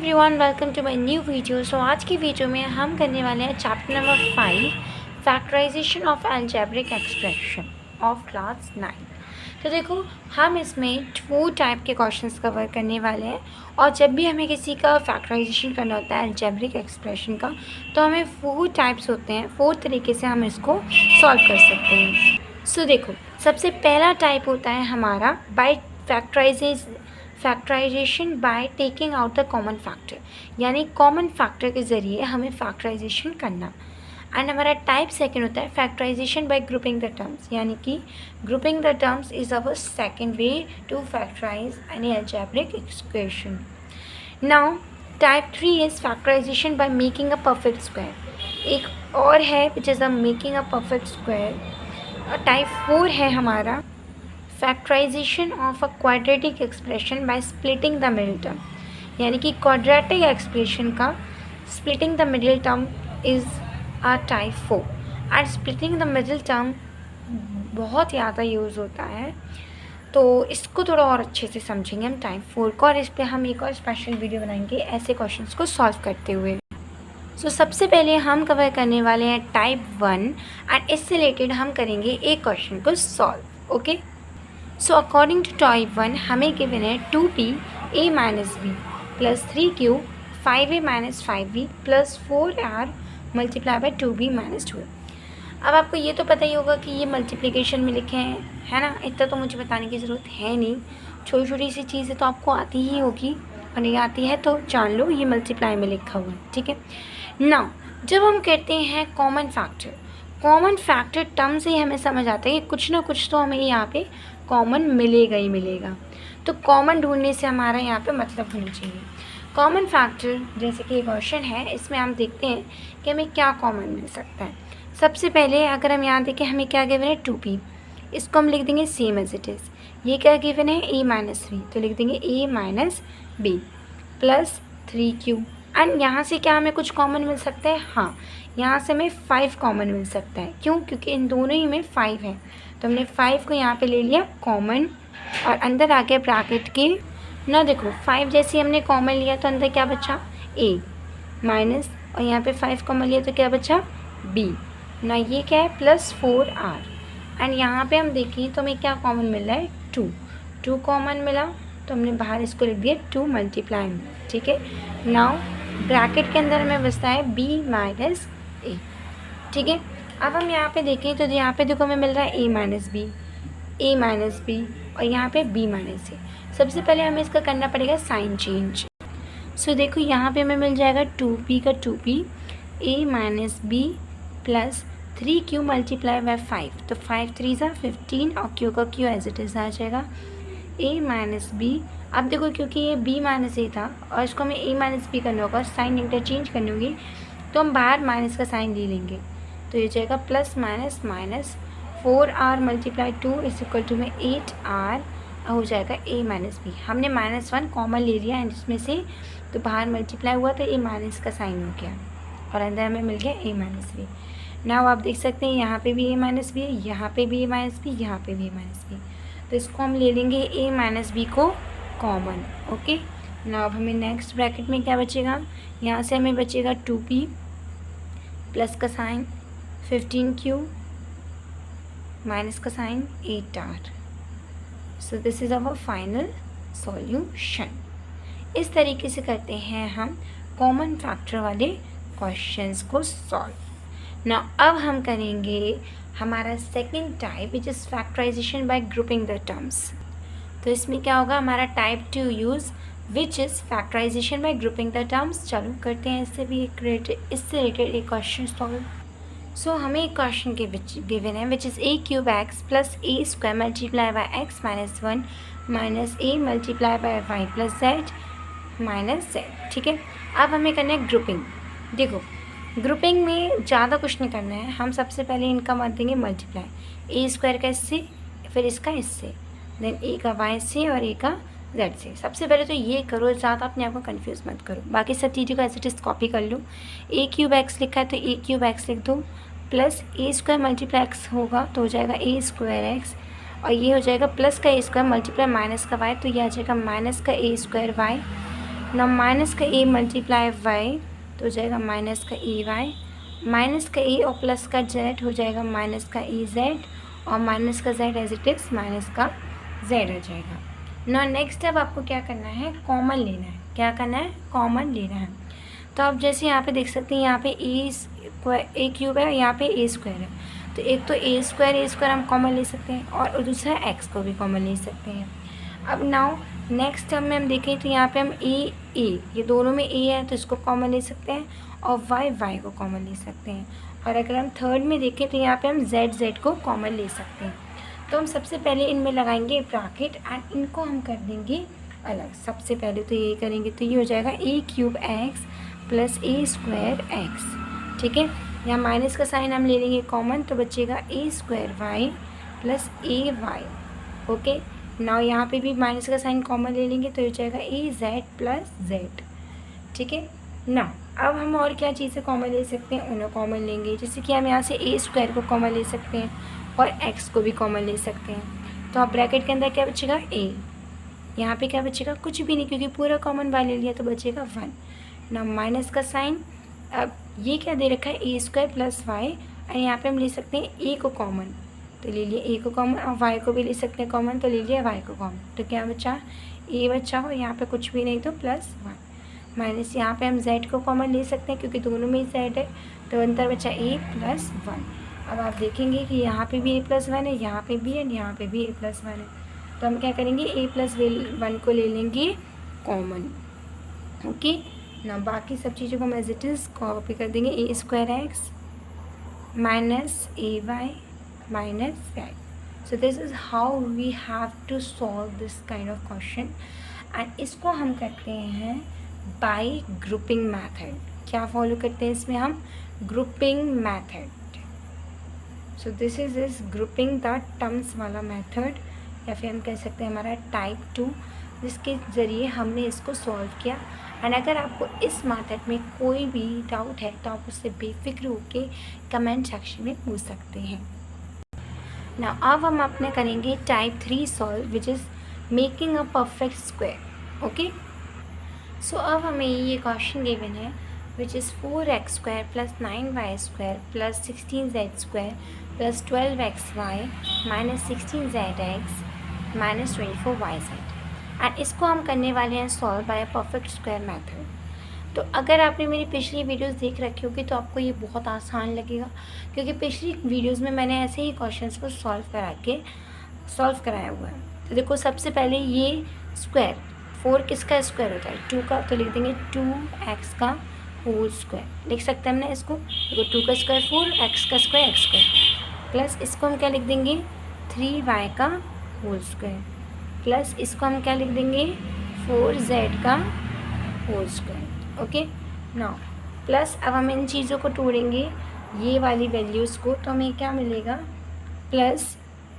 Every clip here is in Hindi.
Everyone, welcome to my new video. So आज की वीडियो में हम करने वाले हैं chapter number 5 factorisation of algebraic expression of class 9। तो देखो, हम इसमें 2 टाइप के क्वेश्चंस कवर करने वाले हैं और जब भी हमें किसी का फैक्टराइजेशन करना होता है अलजेब्रिक एक्सप्रेशन का, तो हमें 4 टाइप्स होते हैं। 4 तरीके से हम इसको सॉल्व कर सकते हैं। सो देखो, सबसे पहला टाइप होता है हमारा by factorization by taking out the common factor, यानी कॉमन फैक्टर के ज़रिए हमें फैक्टराइजेशन करना। एंड हमारा टाइप सेकंड होता है factorization by grouping the terms, यानी कि grouping the terms is our second way to factorize any algebraic equation. Now type 3 is factorization by making a perfect square. एक और है which is a making a perfect square. Type 4 है हमारा factorization of a quadratic expression by splitting the middle term, यानी कि क्वाड्रेटिक एक्सप्रेशन का splitting the middle term is uh type 4। And splitting the middle term बहुत ज़्यादा यूज़ होता है, तो इसको थोड़ा और अच्छे से समझेंगे हम टाइप 4 को, और इस पर हम एक और स्पेशल वीडियो बनाएंगे ऐसे क्वेश्चंस को सॉल्व करते हुए। सो सबसे पहले हम कवर करने वाले हैं टाइप 1 एंड इससे रिलेटेड हम करेंगे एक क्वेश्चन को solve. Okay, so according to type 1 हमें गिवन है 2p a minus B plus 3q 5a minus 5b plus 4r multiply by 2b minus 2। अब आपको ये तो पता ही होगा कि ये मल्टीप्लिकेशन में लिखे हैं, है ना। इतना तो मुझे बताने की ज़रूरत है नहीं, छोटी छोटी सी चीज़ें तो आपको आती ही होगी, और नहीं आती है तो जान लो ये मल्टीप्लाई में लिखा हुआ है, ठीक है। नाउ जब हम कहते हैं कॉमन फैक्टर टर्म से ही हमें समझ आता है कि कुछ ना कुछ तो हमें यहाँ पे कॉमन मिलेगा ही मिलेगा। तो कॉमन ढूंढने से हमारा यहाँ पे मतलब होना चाहिए कॉमन फैक्टर। जैसे कि एक क्वेश्चन है, इसमें हम देखते हैं कि हमें क्या कॉमन मिल सकता है। सबसे पहले अगर हम यहाँ देखें, हमें क्या गिवन है 2p, इसको हम लिख देंगे सेम एज इट इज़। ये क्या गिवन है a माइनस बी, तो लिख देंगे a minus B plus 3q। And यहाँ से क्या हमें कुछ कॉमन मिल सकता है? हाँ, यहाँ से हमें 5 कॉमन मिल सकता है। क्यों? क्योंकि इन दोनों ही में 5 है, तो हमने 5 को यहाँ पे ले लिया कॉमन, और अंदर आ गया ब्रैकेट के ना। देखो 5 जैसे हमने कॉमन लिया तो अंदर क्या बचा? a माइनस, और यहाँ पे 5 कॉमन लिया तो क्या बचा? b ना। ये क्या है? Plus 4r। एंड यहाँ पे हम देखें तो हमें क्या कॉमन मिल रहा है? 2 कॉमन मिला, तो हमने बाहर इसको लिख दिया 2 मल्टीप्लाई में, ठीक है। नाउ ब्रैकेट के अंदर हमें बचता है b माइनस a, ठीक है। अब हम यहाँ पे देखें तो यहाँ पे देखो हमें मिल रहा है a माइनस बी और यहाँ पे b माइनस a। सबसे पहले हमें इसका करना पड़ेगा साइन चेंज। सो देखो यहाँ पे हमें मिल जाएगा 2p का 2p a minus B plus 3q multiply by 5, तो 5 3 ज़ा 15 और q का q एज इट इज़ आ जाएगा a माइनस बी। अब देखो क्योंकि ये b माइनस a था और इसको हमें a माइनस बी करना होगा, साइन इंटरचेंज करनी होगी, तो हम बाहर माइनस का साइन ले लेंगे, तो ये जाएगा plus minus minus 4r multiply 2 is equal to में 8r हो जाएगा a माइनस बी। हमने -1 कॉमन ले लिया है इसमें से, तो बाहर मल्टीप्लाई हुआ तो a माइनस का साइन हो गया और अंदर हमें मिल गया a माइनस बी। नाउ आप देख सकते हैं यहाँ पे भी a माइनस बी है, यहाँ पे भी a माइनस बी, यहाँ पे भी a माइनस बी, तो इसको हम ले लेंगे a माइनस बी को कॉमन। ओके, नाउ अब हमें नेक्स्ट ब्रैकेट में क्या बचेगा? यहाँ से हमें बचेगा 2p प्लस का साइन 15q माइनस का sign 8r। So this is our final solution. इस तरीके से करते हैं हम कॉमन फैक्टर वाले क्वेश्चंस को सॉल्व। नाउ अब हम करेंगे हमारा second type which is factorization by grouping the terms. तो इसमें क्या होगा? हमारा type 2 use which is factorization by grouping the terms. चलो करते हैं इससे रिलेटेड एक क्वेश्चन सॉल्व। सो हमें एक क्वेश्चन के गिवन है which is a cube x plus a square multiply by x minus 1 minus a multiply by y plus z minus z, ठीक है। अब हमें करना है ग्रुपिंग। देखो ग्रुपिंग में ज़्यादा कुछ नहीं करना है, हम सबसे पहले इनका मत देंगे मल्टीप्लाई, a स्क्वायर का इससे, फिर इसका इससे, देन a का y से और a का z से। सबसे पहले तो ये करो, ज़्यादा अपने आप को कन्फ्यूज़ मत करो, बाकी सब चीज़ों का एज इट इज़ कॉपी कर लो। a क्यूब एक्स लिखा है तो a क्यूब एक्स लिख दो, plus a square multiply x होगा तो हो जाएगा a स्क्वायर एक्स, और ये हो जाएगा प्लस का a स्क्वायर मल्टीप्लाई माइनस का y, तो ये आ जाएगा माइनस का a स्क्वायर y ना माइनस का ए मल्टीप्लाई वाई तो हो जाएगा माइनस का ए वाई, माइनस का ए और प्लस का जेड हो जाएगा माइनस का ए जेड, और माइनस का Z as it is minus का जेड हो जाएगा। ना नेक्स्ट अब आपको क्या करना है, कॉमन लेना है। क्या करना है, कॉमन लेना है। तो आप जैसे यहाँ पे देख सकते हैं, यहाँ पे ए क्यूब है, यहाँ पे ए स्क्वायर है, तो एक तो ए स्क्वायर हम कॉमन ले सकते हैं और दूसरा एक्स को भी कॉमन ले सकते हैं। अब नाउ नेक्स्ट टर्म में हम देखें तो यहाँ पे हम ए ये दोनों में ए है तो इसको कॉमन ले सकते हैं, और वाई को कॉमन ले सकते हैं। और अगर हम थर्ड में देखें तो यहाँ पे हम जेड को कॉमन ले सकते हैं। तो हम सबसे पहले इनमें लगाएंगे ब्रैकेट एंड इनको हम कर देंगे अलग। सबसे पहले तो ये करेंगे तो ये हो जाएगा ए क्यूब एक्स प्लस ए स्क्वायर एक्स, ठीक है। यहाँ माइनस का साइन हम ले लेंगे कॉमन, तो बचेगा ए स्क्वायर वाई प्लस ए वाई। ओके, नाउ यहाँ पे भी माइनस का साइन कॉमन ले लेंगे तो हो जाएगा ए जेड प्लस जेड, ठीक है ना। अब हम और क्या चीज़ें कॉमन ले सकते हैं, उन्हें कॉमन लेंगे। जैसे कि हम यहाँ से ए स्क्वायर को कॉमन ले सकते हैं और एक्स को भी कॉमन ले सकते हैं। तो अब ब्रैकेट के अंदर क्या बचेगा, ए, यहाँ पे क्या बचेगा, कुछ भी नहीं, क्योंकि पूरा कॉमन वाई ले लिया तो बचेगा 1 ना। माइनस का साइन, अब ये क्या दे रखा है, ए स्क्वायर प्लस वाई, और यहाँ पे हम ले सकते हैं ए को कॉमन तो ले लिया ए को कॉमन, और वाई को भी ले सकते हैं कॉमन तो ले लिया वाई को कॉमन। तो क्या बचा, ए बचा, और यहाँ पे कुछ भी नहीं तो प्लस 1 माइनस, यहाँ पे हम जेड को कॉमन ले सकते हैं क्योंकि दोनों में ही जेड है, तो अंतर बचा ए प्लस 1। अब आप देखेंगे कि यहाँ पे भी ए प्लस 1 है, यहाँ पे भी है, यहाँ पे भी ए प्लस 1 है, तो हम क्या करेंगे, ए प्लस 1 को ले लेंगे कॉमन। ओके ना, बाकी सब चीज़ों को हम एज इट इज़ कॉपी कर देंगे, ए square x minus A Y minus 5. So this is how we have to solve this kind of question, and इसको हम करते हैं by grouping method। क्या फॉलो करते हैं इसमें हम, grouping method। So this is grouping the terms वाला मेथड, या फिर हम कह सकते हैं हमारा टाइप 2, जिसके ज़रिए हमने इसको सॉल्व किया। एंड अगर आपको इस मेथड में कोई भी डाउट है तो आप उससे बेफिक्र होकर कमेंट सेक्शन में पूछ सकते हैं ना। अब हम अपने करेंगे type 3 solve, which is making a perfect square. Okay, so अब हमें ये क्वेश्चन गिवन है which is 4x square plus 9y square plus 16z square plus 12xy minus 16zx minus 24yz, and इसको हम करने वाले हैं solve by a perfect square method. तो अगर आपने मेरी पिछली वीडियोस देख रखी होगी तो आपको ये बहुत आसान लगेगा, क्योंकि पिछली वीडियोस में मैंने ऐसे ही क्वेश्चंस को सॉल्व कराया हुआ है। तो देखो, सबसे पहले ये स्क्वायर 4 किसका स्क्वायर होता है, 2 का, तो लिख देंगे 2x का होल स्क्वायर। लिख सकते हैं हमने इसको, देखो 2 का स्क्वायर 4, x का स्क्वायर x स्क्वायर, प्लस इसको हम क्या लिख देंगे 3y का होल स्क्वायर, प्लस इसको हम क्या लिख देंगे 4z का whole square. Okay now, plus अब हम इन चीज़ों को तोड़ेंगे ये वाली वैल्यूज़ को, तो हमें क्या मिलेगा, प्लस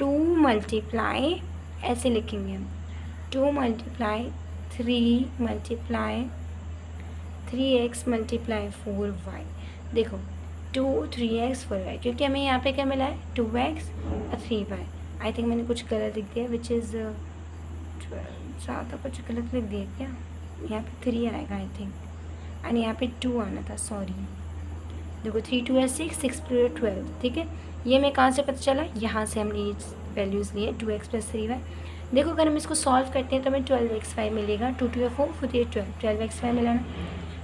2 मल्टीप्लाई, ऐसे लिखेंगे हम 2 multiply 3 multiply 3x multiply 4y। देखो 2 3x 4y, क्योंकि हमें यहाँ पे क्या मिला है 2x और 3y। आई थिंक मैंने कुछ गलत लिख दिया, विच इज़ 12, ज़्यादा कुछ गलत लिख दिया क्या, यहाँ पे 3 आएगा आई थिंक, एंड यहाँ पे 2 आना था, सॉरी। देखो 3 2 है 6, 6 12, ठीक है। ये मैं कहाँ से पता चला, यहाँ से हमने ये वैल्यूज़ लिए 2x प्लस 3y। देखो अगर हम इसको सॉल्व करते हैं तो हमें 12xy मिलेगा, 2 2 है 4, 4 3 12, 12xy मिला ना,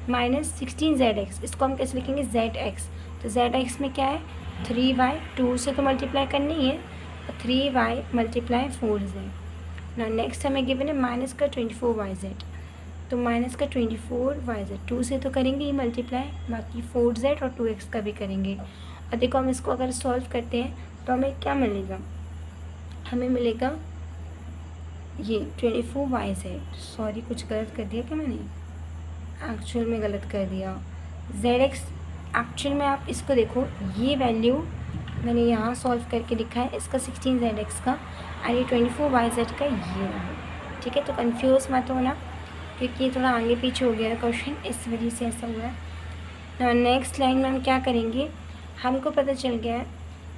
माइनस 16zx, इसको हम कैसे लिखेंगे zx, तो zx में क्या है 3y, 2 से तो मल्टीप्लाई करनी ही है, और 3y मल्टीप्लाई 4z ना। नेक्स्ट हमें गिवन है माइनस का 24yz, तो माइनस का 24yz, 2 से तो करेंगे ही मल्टीप्लाई, बाकी 4z और 2x का भी करेंगे। और देखो हम इसको अगर सॉल्व करते हैं तो हमें क्या मिलेगा, हमें मिलेगा ये 24yz, सॉरी कुछ गलत कर दिया क्या मैंने, एक्चुअल में गलत कर दिया, zx एक्चुअल में आप इसको देखो, ये वैल्यू मैंने यहाँ सॉल्व करके लिखा है इसका 16zx का, और ये 24yz का ये रहा, ठीक है। तो कंफ्यूज मत होना, क्योंकि ये थोड़ा आगे पीछे हो गया है क्वेश्चन, इस वजह से ऐसा हुआ है। नेक्स्ट लाइन में हम क्या करेंगे, हमको पता चल गया है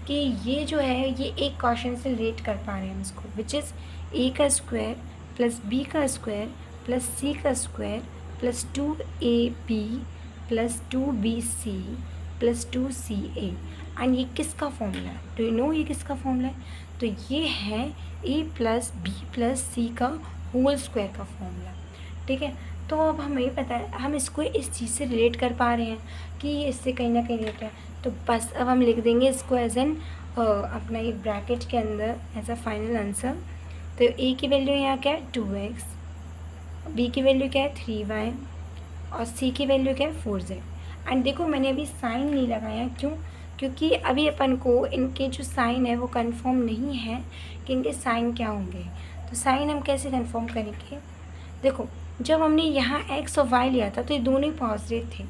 कि ये जो है ये एक क्वेश्चन से रिलेट कर पा रहे हैं हम इसको, विच इज़ a का स्क्वायर प्लस b का स्क्वायर प्लस c का square plus 2ab plus 2bc plus 2ca। And ये किसका फॉर्मूला है? डू यू नो ये किसका फॉर्मूला है? तो ये है a प्लस बी प्लस सी का होल स्क्वायर का फॉर्मूला। ठीक है, तो अब हमें पता है, हम इसको इस चीज़ से रिलेट कर पा रहे हैं कि ये इससे कहीं ना कहीं रिलेट है। तो बस अब हम लिख देंगे इसको एज एन अपना एक ब्रैकेट के अंदर एज अ फाइनल आंसर। तो a की वैल्यू यहाँ क्या है 2x, b की वैल्यू क्या है 3y और c की वैल्यू क्या है 4z। एंड देखो मैंने अभी साइन नहीं लगाया, क्यों? क्योंकि अभी अपन को इनके जो साइन है वो कंफर्म नहीं है कि इनके साइन क्या होंगे। तो साइन हम कैसे कंफर्म करेंगे? देखो जब हमने यहाँ x और y लिया था तो ये दोनों ही पॉजिटिव थे,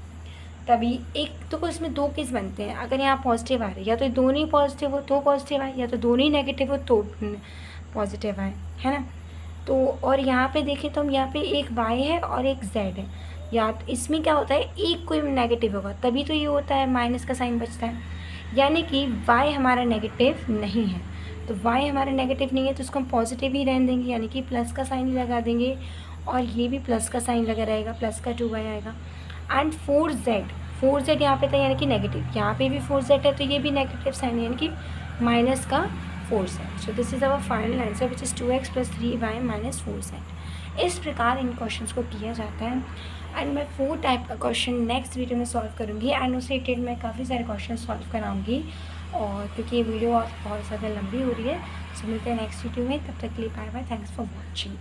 तभी एक तो इसमें दो केस बनते हैं। अगर यहाँ पॉजिटिव आ रही है, या तो दोनों ही पॉजिटिव हो तो पॉजिटिव आए, या तो दोनों ही नेगेटिव हो तो पॉजिटिव आए, है ना। तो और यहाँ पे देखें तो हम यहाँ पे एक y है और एक z है, या तो इसमें क्या होता है एक कोई नेगेटिव होगा तभी तो ये होता है, माइनस का साइन बचता है, यानी कि y हमारा नेगेटिव नहीं है। तो y हमारा नेगेटिव नहीं है तो इसको हम पॉजिटिव ही रहने देंगे, यानी कि प्लस का साइन ही लगा देंगे, और ये भी प्लस का साइन लगा रहेगा, प्लस का 2y आएगा। एंड 4z यहाँ पे था यानी कि नेगेटिव, यहाँ पे भी 4z है तो ये भी नेगेटिव साइन है यानी कि माइनस का 4z। So this is our final answer which is 2x plus 3y minus 4z। इस प्रकार इन क्वेश्चंस को किया जाता है। एंड मैं 4 टाइप का क्वेश्चन नेक्स्ट वीडियो में सॉल्व करूँगी, एंड उससे रिलेटेड मैं काफ़ी सारे क्वेश्चन सॉल्व कराऊँगी, और क्योंकि ये वीडियो बहुत ज़्यादा लंबी हो रही है। सो मिलते हैं नेक्स्ट वीडियो में, तब तक के लिए bye bye, thanks for watching.